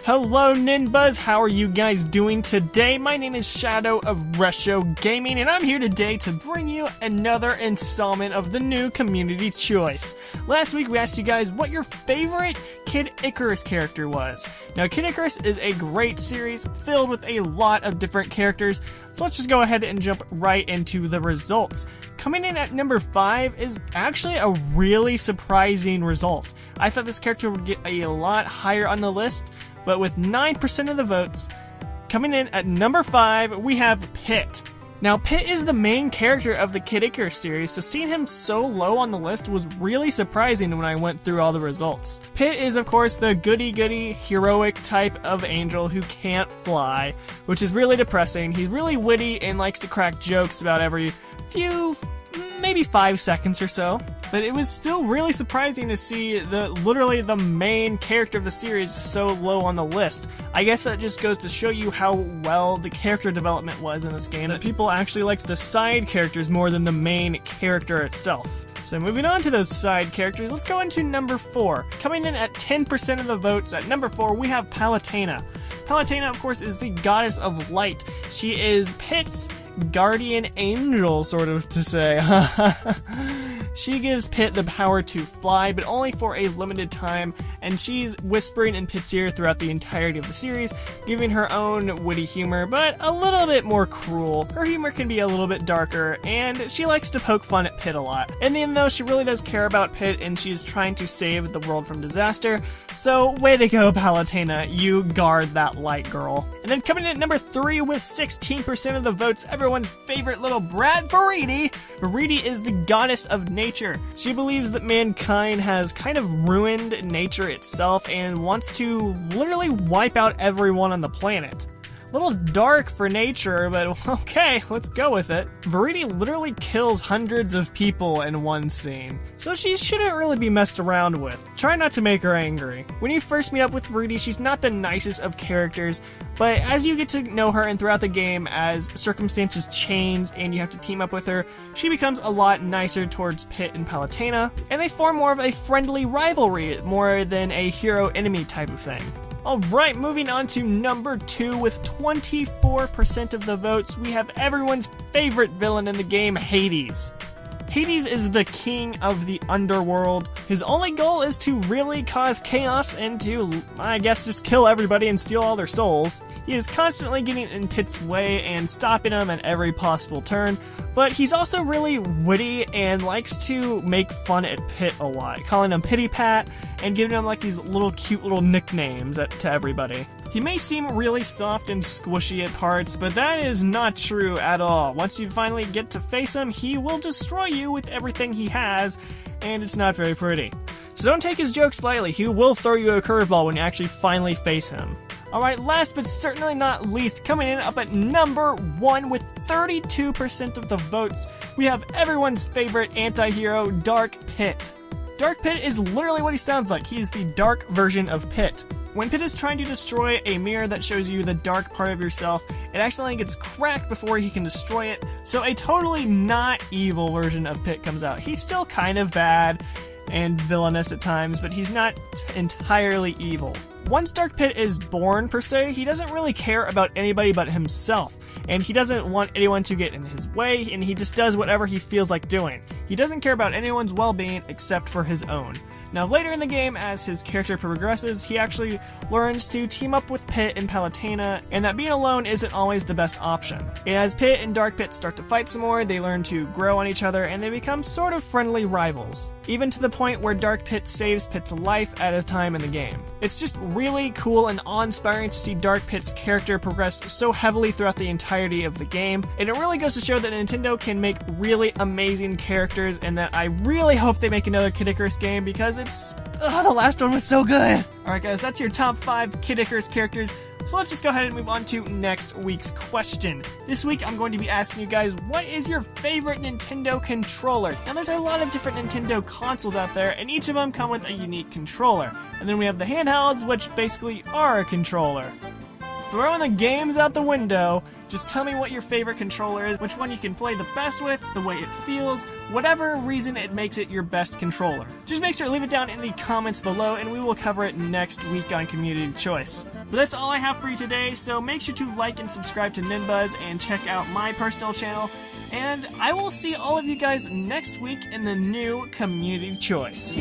Hello NinBuzz, how are you guys doing today? My name is Shadow of Resho Gaming, and I'm here today to bring you another installment of the new community choice. Last week we asked you guys what your favorite Kid Icarus character was. Now Kid Icarus is a great series filled with a lot of different characters, so let's just go ahead and jump right into the results. Coming in at number 5 is actually a really surprising result. I thought this character would get a lot higher on the list, but with 9% of the votes, coming in at number 5, we have Pit. Now, Pit is the main character of the Kid Icarus series, so seeing him so low on the list was really surprising when I went through all the results. Pit is, of course, the goody-goody, heroic type of angel who can't fly, which is really depressing. He's really witty and likes to crack jokes about every few, maybe 5 seconds or so. But it was still really surprising to see literally the main character of the series so low on the list. I guess that just goes to show you how well the character development was in this game, that people actually liked the side characters more than the main character itself. So moving on to those side characters, let's go into number 4. Coming in at 10% of the votes, at number 4 we have Palutena. Palutena, of course, is the goddess of light. She is Pit's guardian angel, sort of to say. She gives Pit the power to fly, but only for a limited time, and she's whispering in Pit's ear throughout the entirety of the series, giving her own witty humor, but a little bit more cruel. Her humor can be a little bit darker, and she likes to poke fun at Pit a lot. And even though she really does care about Pit, and she's trying to save the world from disaster, so way to go, Palutena, you guard that light, girl. And then coming in at number 3 with 16% of the votes, everyone's favorite little brat, Farini. Farini is the goddess of nature. She believes that mankind has kind of ruined nature itself and wants to literally wipe out everyone on the planet. A little dark for nature, but okay, let's go with it. Farini literally kills hundreds of people in one scene, so she shouldn't really be messed around with. Try not to make her angry. When you first meet up with Farini, she's not the nicest of characters, but as you get to know her and throughout the game, as circumstances change and you have to team up with her, she becomes a lot nicer towards Pit and Palutena, and they form more of a friendly rivalry more than a hero-enemy type of thing. Alright, moving on to number 2 with 24% of the votes, we have everyone's favorite villain in the game, Hades. Hades is the king of the underworld. His only goal is to really cause chaos and to, I guess, just kill everybody and steal all their souls. He is constantly getting in Pit's way and stopping him at every possible turn, but he's also really witty and likes to make fun at Pit a lot, calling him Pitty Pat and giving him like these little cute little nicknames to everybody. He may seem really soft and squishy at parts, but that is not true at all. Once you finally get to face him, he will destroy you with everything he has, and it's not very pretty. So don't take his jokes lightly, he will throw you a curveball when you actually finally face him. Alright, last but certainly not least, coming in up at number 1 with 32% of the votes, we have everyone's favorite anti-hero, Dark Pit. Dark Pit is literally what he sounds like. He is the dark version of Pit. When Pit is trying to destroy a mirror that shows you the dark part of yourself, it accidentally gets cracked before he can destroy it, so a totally not evil version of Pit comes out. He's still kind of bad and villainous at times, but he's not entirely evil. Once Dark Pit is born, per se, he doesn't really care about anybody but himself, and he doesn't want anyone to get in his way, and he just does whatever he feels like doing. He doesn't care about anyone's well-being except for his own. Now later in the game, as his character progresses, he actually learns to team up with Pit and Palutena, and that being alone isn't always the best option. And as Pit and Dark Pit start to fight some more, they learn to grow on each other, and they become sort of friendly rivals. Even to the point where Dark Pit saves Pit's life at a time in the game. It's just really cool and awe-inspiring to see Dark Pit's character progress so heavily throughout the entirety of the game, and it really goes to show that Nintendo can make really amazing characters, and that I really hope they make another Kid Icarus game, because the last one was so good! Alright guys, that's your top 5 Kid Icarus characters. So let's just go ahead and move on to next week's question. This week I'm going to be asking you guys, what is your favorite Nintendo controller? Now there's a lot of different Nintendo consoles out there, and each of them come with a unique controller. And then we have the handhelds, which basically are a controller. throwing the games out the window. Just tell me what your favorite controller is, which one you can play the best with, the way it feels, whatever reason it makes it your best controller. Just make sure to leave it down in the comments below, and we will cover it next week on Community Choice. But that's all I have for you today, so make sure to like and subscribe to NinBuzz and check out my personal channel. And I will see all of you guys next week in the new Community Choice.